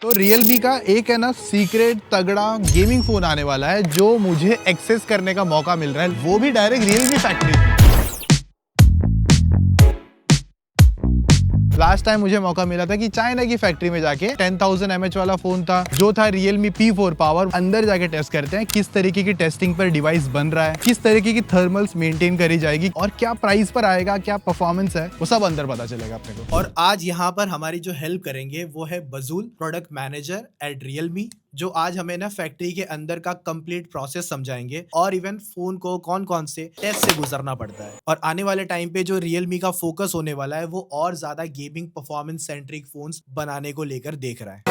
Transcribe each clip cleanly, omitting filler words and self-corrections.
तो Realme का एक है ना सीक्रेट तगड़ा गेमिंग फोन आने वाला है जो मुझे एक्सेस करने का मौका मिल रहा है, वो भी direct Realme factory. Last time मुझे मौका मिला था कि चाइना की फैक्ट्री में जाके 10,000 mAh वाला फोन था जो था Realme P4 पावर, अंदर जाके टेस्ट करते हैं किस तरीके की टेस्टिंग पर डिवाइस बन रहा है, किस तरीके की थर्मल्स मेंटेन करी जाएगी और क्या प्राइस पर आएगा, क्या परफॉर्मेंस है, वो सब अंदर पता चलेगा अपने को। और आज यहाँ पर हमारी जो हेल्प करेंगे वो है बजूल, प्रोडक्ट मैनेजर एट रियलमी, जो आज हमें ना फैक्ट्री के अंदर का कंप्लीट प्रोसेस समझाएंगे और इवन फोन को कौन कौन से टेस्ट से गुजरना पड़ता है। और आने वाले टाइम पे जो रियलमी का फोकस होने वाला है वो और ज्यादा गेमिंग परफॉर्मेंस सेंट्रिक फोन्स बनाने को लेकर देख रहा है।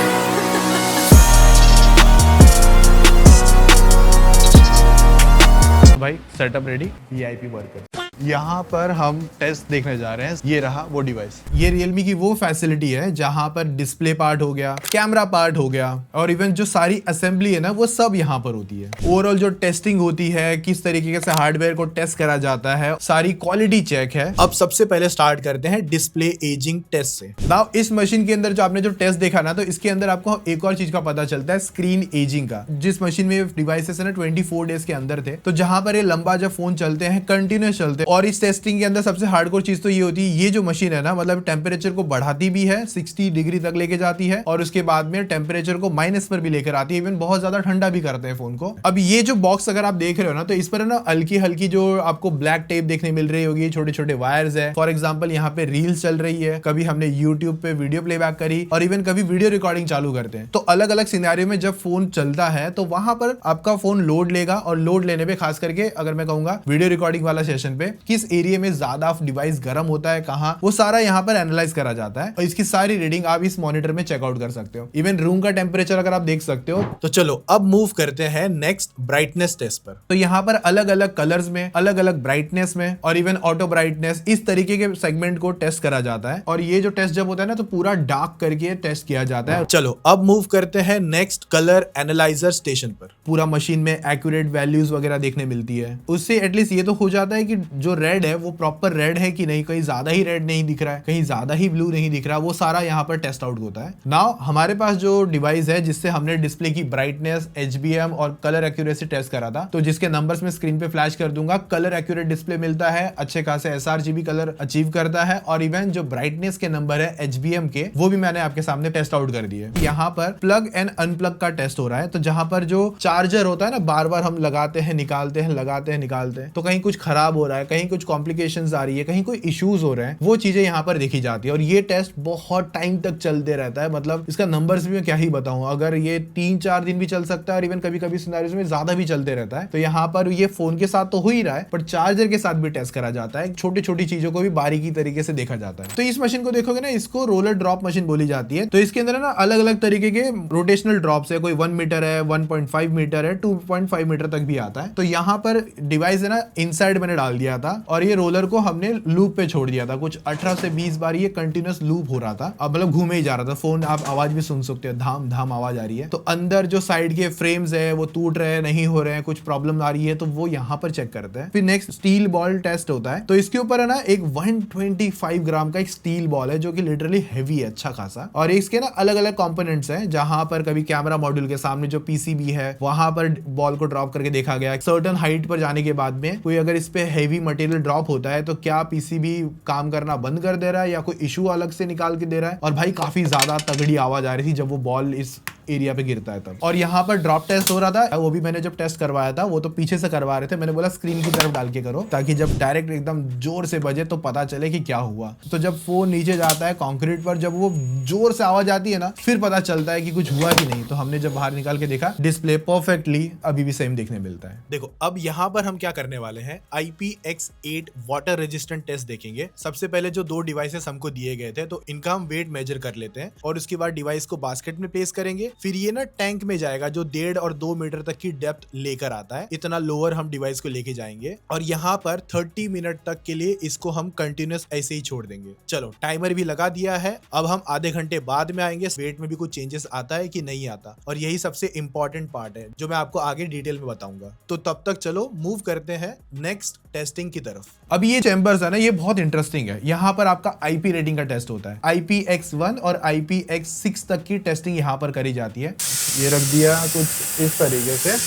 भाई सेटअप रेडी, VIP वर्कर। यहाँ पर हम टेस्ट देखने जा रहे हैं। ये रहा वो डिवाइस। ये Realme की वो फैसिलिटी है जहाँ पर डिस्प्ले पार्ट हो गया, कैमरा पार्ट हो गया और इवन जो सारी असेंबली है ना वो सब यहाँ पर होती है। ओवरऑल जो टेस्टिंग होती है, किस तरीके से हार्डवेयर को टेस्ट करा जाता है, सारी क्वालिटी चेक है। अब सबसे पहले स्टार्ट करते हैं डिस्प्ले एजिंग टेस्ट से। नाउ इस मशीन के अंदर जो आपने जो टेस्ट देखा ना, तो इसके अंदर आपको एक और चीज का पता चलता है, स्क्रीन एजिंग का। जिस मशीन में डिवाइसेस है ना 24 डेज के अंदर थे, तो जहां पर ये लंबा जब फोन चलते हैं, कंटिन्यूस चलते हैं। और इस टेस्टिंग के अंदर सबसे हार्डकोर चीज तो ये होती है, ये जो मशीन है ना, मतलब टेम्परेचर को बढ़ाती भी है, 60 डिग्री तक लेके जाती है और उसके बाद में टेम्परेचर को माइनस पर भी लेकर आती है, इवन बहुत ज्यादा ठंडा भी करते हैं फोन को। अब ये जो बॉक्स अगर आप देख रहे हो ना, तो इस पर है ना हल्की हल्की जो आपको ब्लैक टेप देखने मिल रही होगी, छोटे छोटे वायर्स है। फॉर एग्जाम्पल यहाँ पे रील्स चल रही है, कभी हमने यूट्यूब पे वीडियो प्लेबैक करी और इवन कभी वीडियो रिकॉर्डिंग चालू करते हैं। तो अलग अलग सिनेरियो में जब फोन चलता है तो वहां पर आपका फोन लोड लेगा और लोड लेने पे खास करके अगर मैं कहूंगा वीडियो रिकॉर्डिंग वाला सेशन पे किस एरिया में ज्यादा डिवाइस गर्म होता है, कहाँ, वो सारा यहाँ पर एनालाइज करा जाता है और इसकी सारी रीडिंग आप इस मॉनिटर में चेकआउट कर सकते हो। इवन रूम का टेम्परेचर अगर आप देख सकते हो। तो चलो अब मूव करते हैं नेक्स्ट ब्राइटनेस टेस्ट पर। तो यहाँ पर अलग अलग कलर्स में, अलग अलग ब्राइटनेस में और इवन ऑटो ब्राइटनेस, इस तरीके के सेगमेंट को टेस्ट करा जाता है। और ये जो टेस्ट जब होता है ना, तो पूरा डार्क करके टेस्ट किया जाता है। चलो अब मूव करते हैं नेक्स्ट कलर एनालाइजर स्टेशन पर। पूरा मशीन में एक्यूरेट वैल्यूज वगैरह देखने मिलती है। उससे एटलीस्ट ये तो हो जाता है कि जो रेड है वो प्रॉपर रेड है कि नहीं, कहीं ज्यादा ही रेड नहीं दिख रहा है, कहीं ज्यादा ही ब्लू नहीं दिख रहा, वो सारा यहाँ पर टेस्ट आउट होता है। नाउ हमारे पास जो डिवाइस है जिससे हमने डिस्प्ले की ब्राइटनेस, HBM और कलर एक्यूरेसी टेस्ट करा था, तो जिसके नंबर्स में स्क्रीन पे फ्लैश कर दूंगा। कलर एक्यूरेट डिस्प्ले मिलता है, अच्छे खासे sRGB कलर अचीव करता है और इवन जो ब्राइटनेस के नंबर है HBM के, वो भी मैंने आपके सामने टेस्ट आउट कर दिए। यहाँ पर प्लग एंड अनप्लग का टेस्ट हो रहा है। तो जहां पर जो चार्जर होता है ना, बार बार हम लगाते हैं निकालते हैं, लगाते हैं निकालते हैं, तो कहीं कुछ खराब हो रहा है, कहीं कुछ कॉम्प्लिकेशंस आ रही है, कहीं कोई इश्यूज हो रहे हैं, वो चीजें यहाँ पर देखी जाती है। और ये टेस्ट बहुत टाइम तक चलते रहता है, मतलब इसका नंबर्स भी मैं क्या ही बताऊं, अगर ये 3-4 दिन भी चल सकता है और इवन कभी कभी सिनेरियोज में ज्यादा भी चलते रहता है। तो यहाँ पर ये फोन के साथ तो हो ही रहा है, पर चार्जर के साथ भी टेस्ट करा जाता है। छोटी छोटी चीजों को भी बारीकी तरीके से देखा जाता है। तो इस मशीन को देखोगे ना, इसको रोलर ड्रॉप मशीन बोली जाती है। तो इसके अंदर ना अलग अलग तरीके के रोटेशनल ड्रॉप्स है, कोई 1 मीटर है, 1.5 मीटर है, 2.5 मीटर तक भी आता है। तो यहाँ पर डिवाइस है ना इनसाइड मैंने डाल दिया था और ये रोलर को हमने लूप पे छोड़ दिया था। कुछ 18 से 20 बार ये कंटिन्यूस लूप हो रहा था, अब मतलब घूमे ही जा रहा था फोन। आप आवाज भी सुन सकते हो, धाम धाम आवाज आ रही है। तो अंदर जो साइड के फ्रेम्स है वो टूट रहे हैं, नहीं हो रहे हैं, कुछ प्रॉब्लम आ रही है, तो वो यहाँ पर चेक करते हैं। फिर नेक्स्ट स्टील बॉल टेस्ट होता है। तो इसके ऊपर है ना एक 125 ग्राम का एक स्टील बॉल है जो कि लिटरली हैवी है, अच्छा खासा। और इसके ना अलग अलग कंपोनेंट्स हैं, जहां पर कभी कैमरा मॉड्यूल के सामने जो PCB है वहां पर बॉल को ड्रॉप करके देखा गया। सर्टेन हाइट पर जाने के बाद में कोई अगर इस पे हैवी मटेरियल ड्रॉप होता है तो क्या PCB काम करना बंद कर दे रहा है या कोई इशू अलग से निकाल के दे रहा है। और भाई काफी ज्यादा तगड़ी आवाज आ रही थी जब वो बॉल इस एरिया पे गिरता है तब। और यहाँ पर ड्रॉप टेस्ट हो रहा था, वो भी मैंने जब टेस्ट करवाया था वो तो पीछे से करवा रहे थे। मैंने बोला स्क्रीन की तरफ डाल के करो ताकि जब डायरेक्ट एकदम जोर से बजे तो पता चले कि क्या हुआ। तो जब फोन नीचे जाता है कंक्रीट पर, जब वो जोर से आवाज आती है ना, फिर पता चलता है कि कुछ हुआ कि नहीं। तो हमने जब बाहर निकाल के देखा, डिस्प्ले परफेक्टली अभी भी सेम देखने मिलता है। देखो अब यहाँ पर हम क्या करने वाले हैं, IPX8 वाटर रेजिस्टेंट टेस्ट देखेंगे। सबसे पहले जो 2 डिवाइसेस हमको दिए गए थे, तो इनका हम वेट मेजर कर लेते हैं और उसके बाद डिवाइस को बास्केट में प्लेस करेंगे। फिर ये ना टैंक में जाएगा जो 1.5 और 2 मीटर तक की डेप्थ लेकर आता है। इतना लोअर हम डिवाइस को लेके जाएंगे और यहाँ पर 30 मिनट तक के लिए इसको हम कंटिन्यूस ऐसे ही छोड़ देंगे। चलो टाइमर भी लगा दिया है। अब हम आधे घंटे बाद में आएंगे, वेट में भी कुछ चेंजेस आता है कि नहीं आता, और यही सबसे इंपॉर्टेंट पार्ट है जो मैं आपको आगे डिटेल में बताऊंगा। तो तब तक चलो मूव करते हैं नेक्स्ट टेस्टिंग की तरफ। अब ये चैम्बर्स है ना, ये बहुत इंटरेस्टिंग है। यहाँ पर आपका आईपी रेटिंग का टेस्ट होता है। IPX1 और IPX6 तक की टेस्टिंग यहाँ पर करी जाती है। ये रख दिया कुछ इस तरीके से,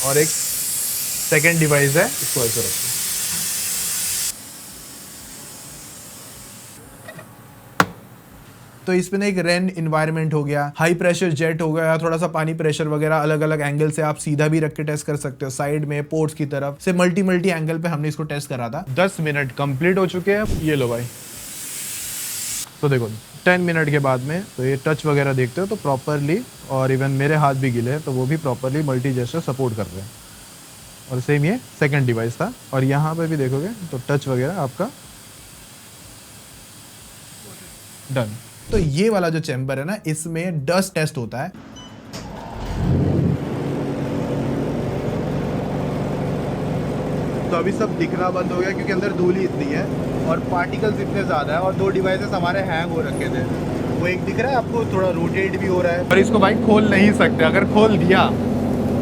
और एक सेकेंड डिवाइस है, इसको ऐसे रखो। तो इसमें ना एक रेन इन्वायरमेंट हो गया, हाई प्रेशर जेट हो गया, थोड़ा सा पानी प्रेशर वगैरह, अलग अलग एंगल से आप सीधा भी रख के टेस्ट कर सकते हो, साइड में, पोर्ट्स की तरफ से, मल्टी एंगल पे हमने इसको टेस्ट करा था। 10 मिनट कंप्लीट हो चुके हैं। ये लो भाई, तो देखो 10 मिनट के बाद में तो ये टच वगैरह देखते हो तो प्रॉपरली, और इवन मेरे हाथ भी गिले हैं तो वो भी प्रॉपरली मल्टी जेस्चर सपोर्ट कर रहे हैं। और सेम ये सेकंड डिवाइस था, और यहाँ पे भी देखोगे तो टच वगैरह आपका डन। तो ये वाला जो चैम्बर है ना, इसमें डस्ट टेस्ट होता है। तो अभी सब दिखना बंद हो गया क्योंकि अंदर धूल ही इतनी है और पार्टिकल्स इतने ज़्यादा है, और दो डिवाइसेस हमारे हैंग हो रखे थे। वो एक दिख रहा है आपको, थोड़ा रोटेट भी हो रहा है, पर इसको भाई खोल नहीं सकते। अगर खोल दिया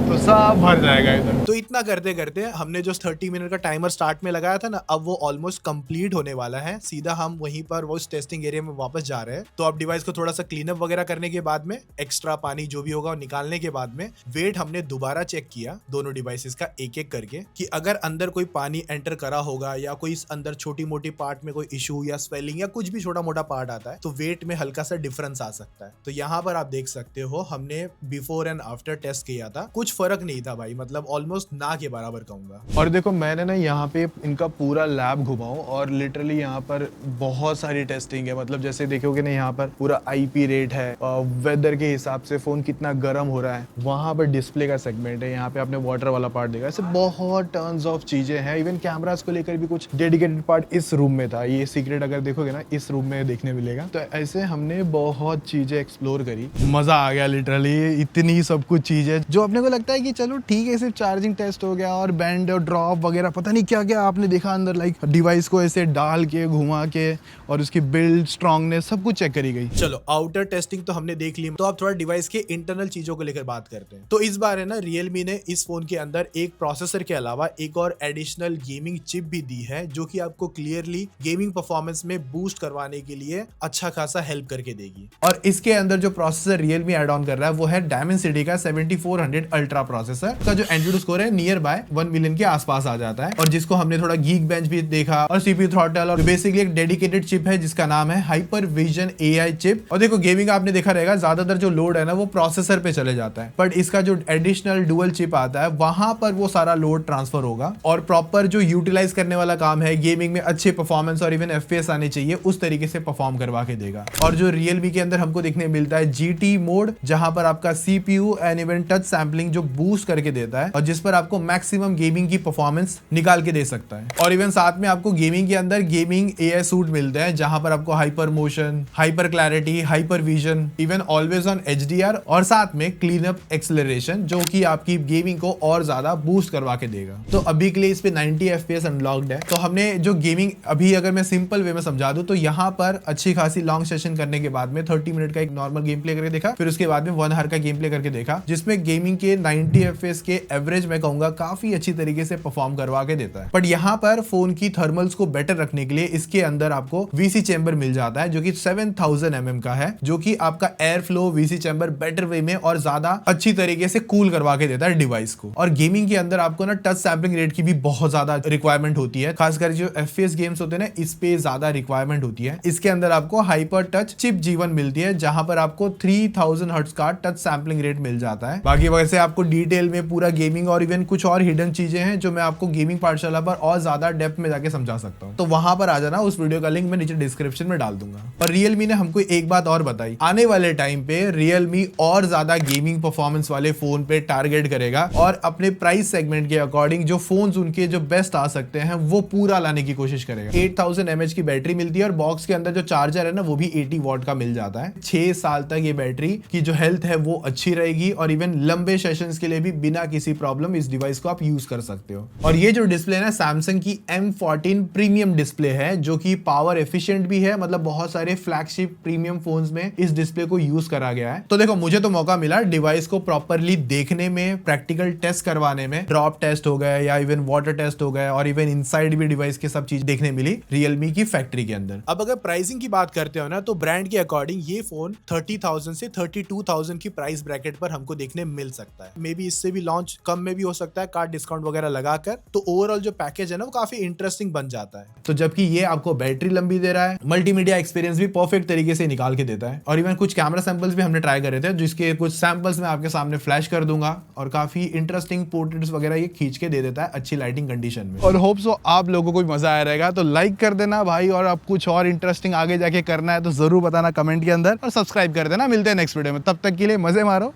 तो सब भर जाएगा इधर। तो इतना करते करते हमने जो 30 मिनट का टाइमर स्टार्ट में लगाया था ना, अब वो ऑलमोस्ट कंप्लीट होने वाला है। सीधा हम वहीं पर वो टेस्टिंग एरिया में वापस जा रहे हैं। तो अब डिवाइस को थोड़ा सा क्लीन अप वगैरह करने के बाद में, एक्स्ट्रा पानी जो भी होगा वो निकालने के बाद में, वेट हमने दोबारा चेक किया दोनों डिवाइसेस का एक एक करके, कि अगर अंदर कोई पानी एंटर करा होगा या कोई अंदर छोटी मोटी पार्ट में कोई इशू या स्वेलिंग या कुछ भी छोटा मोटा पार्ट आता है तो वेट में हल्का सा डिफरेंस आ सकता है। तो यहाँ पर आप देख सकते हो हमने बिफोर एंड आफ्टर टेस्ट किया था, कुछ फर्क नहीं था भाई, मतलब ऑलमोस्ट ना के बराबर कहूंगा। और देखो मैंने ना यहाँ पे इनका पूरा लैब घुमाऊं, और लिटरली यहाँ पर बहुत सारी टेस्टिंग है। मतलब जैसे देखोगे ना, यहाँ पर पूरा IP रेट है, वेदर के हिसाब से फोन कितना गर्म हो रहा है, वहाँ पर डिस्प्ले का सेगमेंट है, यहाँ पे आपने वाटर वाला पार्ट देखा। ऐसे बहुत टर्न्स ऑफ चीजें हैं। इवन कैमरास को लेकर भी कुछ डेडिकेटेड पार्ट इस रूम में था। ये सीक्रेट अगर देखोगे ना, इस रूम में देखने मिलेगा। तो ऐसे हमने बहुत चीजें एक्सप्लोर करी, मजा आ गया लिटरली। इतनी सब कुछ चीजें जो अपने को लगता है कि चलो ठीक है, सिर्फ चार्जिंग टेस्ट हो गया और बैंड और ड्रॉप वगैरह, पता नहीं क्या क्या आपने देखा अंदर, लाइक डिवाइस को ऐसे डाल के घुमा के, और उसकी बिल्ड स्ट्रांगनेस सब कुछ चेक करी गई। चलो आउटर टेस्टिंग तो हमने देख ली, तो अब थोड़ा डिवाइस के इंटरनल चीजों को लेकर बात करते हैं। तो इस बार है ना, रियलमी ने इस फोन के अंदर एक प्रोसेसर के अलावा एक और एडिशनल गेमिंग चिप भी दी है, जो कि आपको क्लियरली गेमिंग परफॉर्मेंस में बूस्ट करवाने के लिए अच्छा खासा हेल्प करके देगी। और इसके अंदर जो प्रोसेसर रियलमी एड ऑन कर रहा है वो है डायमेंसिटी का 7400 अल्ट्रा प्रोसेसर का, जो एंड्रॉइड स्कोर है नियर बाय 1 मिलियन के आसपास आ जाता है, और जिसको हमने थोड़ा गीक बेंच भी देखा, और CPU थ्रॉटल, और बेसिकली एक डेडिकेटेड चिप है जिसका नाम है हाइपर विजन AI चिप। और देखो गेमिंग आपने देखा रहेगा, ज्यादातर जो लोड है ना वो प्रोसेसर पे चले जाता है, बट इसका जो एडिशनल डुअल चिप आता है वहां पर वो सारा लोड ट्रांसफर होगा, और प्रॉपर जो यूटिलाइज करने वाला काम है, गेमिंग में अच्छे परफॉर्मेंस और इवन FPS आने चाहिए, उस तरीके से परफॉर्म करवा के देगा। और जो रियलमी के अंदर हमको देखने मिलता है GT मोड, जहां पर आपका CPU and even touch sampling जो बूस्ट करके देता है, और जिस पर आपको मैक्सिमम गेमिंग की परफॉर्मेंस निकाल के दे सकता है। और इवन साथ में आपको गेमिंग के अंदर गेमिंग AI सूट मिलते हैं, जहां पर आपको hyper motion, hyper clarity, hyper vision, even always on HDR, और साथ में क्लीन अप एक्सेलरेशन, जो कि आपकी गेमिंग को और ज्यादा बूस्ट करवा के देगा। तो अभी के लिए इस पे 90 FPS अनलॉक्ड है। तो हमने जो गेमिंग, अभी अगर मैं सिंपल वे में समझा दूं तो यहाँ पर अच्छी खासी लॉन्ग सेशन करने के बाद में 30 मिनट का एक नॉर्मल गेम प्ले करके देखा, फिर उसके बाद में 1 आवर का गेम प्ले करके देखा, जिसमें गेमिंग के 90 FPS के एवरेज मैं कहूंगा काफी अच्छी तरीके से परफॉर्म करवा के देता है। बट यहाँ पर फोन की थर्मल्स को बेटर रखने के लिए इसके अंदर आपको VC चैम्बर मिल जाता है, जो कि 7000 mm का है, जो कि आपका air flow VC chamber better way में और ज्यादा अच्छी तरीके से कूल करवा के देता है डिवाइस को। और गेमिंग के अंदर आपको ना टच सैम्पलिंग रेट की भी बहुत ज्यादा रिक्वायरमेंट होती है, खासकर जो FPS गेम्स होते हैं ना, इस पे ज्यादा रिक्वायरमेंट होती है। इसके अंदर आपको हाइपर टच चिप G1 मिलती है, जहां पर आपको 3000 हर्ट्ज का टच सैम्पलिंग रेट मिल जाता है। बाकी वैसे आपको डिटेल में पूरा गेमिंग और इवन कुछ और हिडन चीजें हैं जो मैं आपको गेमिंग पाठशाला पर और ज्यादा डेप्थ में जाके समझा सकता हूँ, तो वहां पर आ जाना। उस वीडियो का लिंक मैं नीचे डिस्क्रिप्शन में डाल दूंगा। और रियलमी ने हमको एक बात और बताई, आने वाले टाइम पे रियलमी और ज्यादा गेमिंग परफॉर्मेंस वाले फोन पे टारगेट करेगा, और अपने प्राइस सेगमेंट के अकॉर्डिंग जो फोन्स उनके जो बेस्ट आ सकते हैं वो पूरा लाने की कोशिश करेगा। 8000 mAh की बैटरी मिलती है, और बॉक्स के अंदर जो चार्जर है ना वो भी 80 वॉट का मिल जाता है। 6 साल तक ये बैटरी की जो हेल्थ है वो अच्छी रहेगी, और इवन लंबे सेशन परफॉर्मेंस के लिए भी बिना किसी प्रॉब्लम इस डिवाइस को आप यूज कर सकते हो। और ये जो डिस्प्ले है सैमसंग की M14 प्रीमियम डिस्प्ले है, जो कि पावर एफिशिएंट भी है। मतलब बहुत सारे फ्लैगशिप प्रीमियम फोन्स में इस डिस्प्ले को यूज करा गया है। तो देखो, मुझे तो मौका मिला डिवाइस को प्रॉपरली देखने में, प्रैक्टिकल टेस्ट करवाने में। ड्रॉप टेस्ट हो गए या इवन वाटर टेस्ट हो गए, और इवन इनसाइड भी डिवाइस के सब चीज देखने मिली Realme की फैक्ट्री के अंदर। अब अगर प्राइसिंग की बात करते हो ना, तो ब्रांड के अकॉर्डिंग ये फोन 30,000 से 32,000 की प्राइस ब्रैकेट पर हमको देखने मिल सकता है। मे बी इससे भी लॉन्च कम में भी हो सकता है, कार्ड डिस्काउंट वगैरह लगाकर। तो ओवरऑल जो पैकेज है ना, वो काफी इंटरेस्टिंग बन जाता है। तो जबकि ये आपको बैटरी लंबी दे रहा है, मल्टीमीडिया एक्सपीरियंस भी परफेक्ट तरीके से निकाल के देता है, और इवन कुछ कैमरा सैंपल्स भी हमने ट्राई करे थे, जिसके कुछ सैंपल्स मैं आपके सामने फ्लैश कर दूंगा, और काफी इंटरेस्टिंग पोर्ट्रेट्स वगैरह ये खींच के दे देता है अच्छी लाइटिंग कंडीशन में। और होप सो आप लोगों को भी मजा आया रहेगा, तो लाइक कर देना भाई, और अब कुछ और इंटरेस्टिंग आगे जाके करना है तो जरूर बताना कमेंट के अंदर, और सब्सक्राइब कर देना। मिलते हैं नेक्स्ट वीडियो में, तब तक के लिए मजे मारो,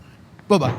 बाय बाय।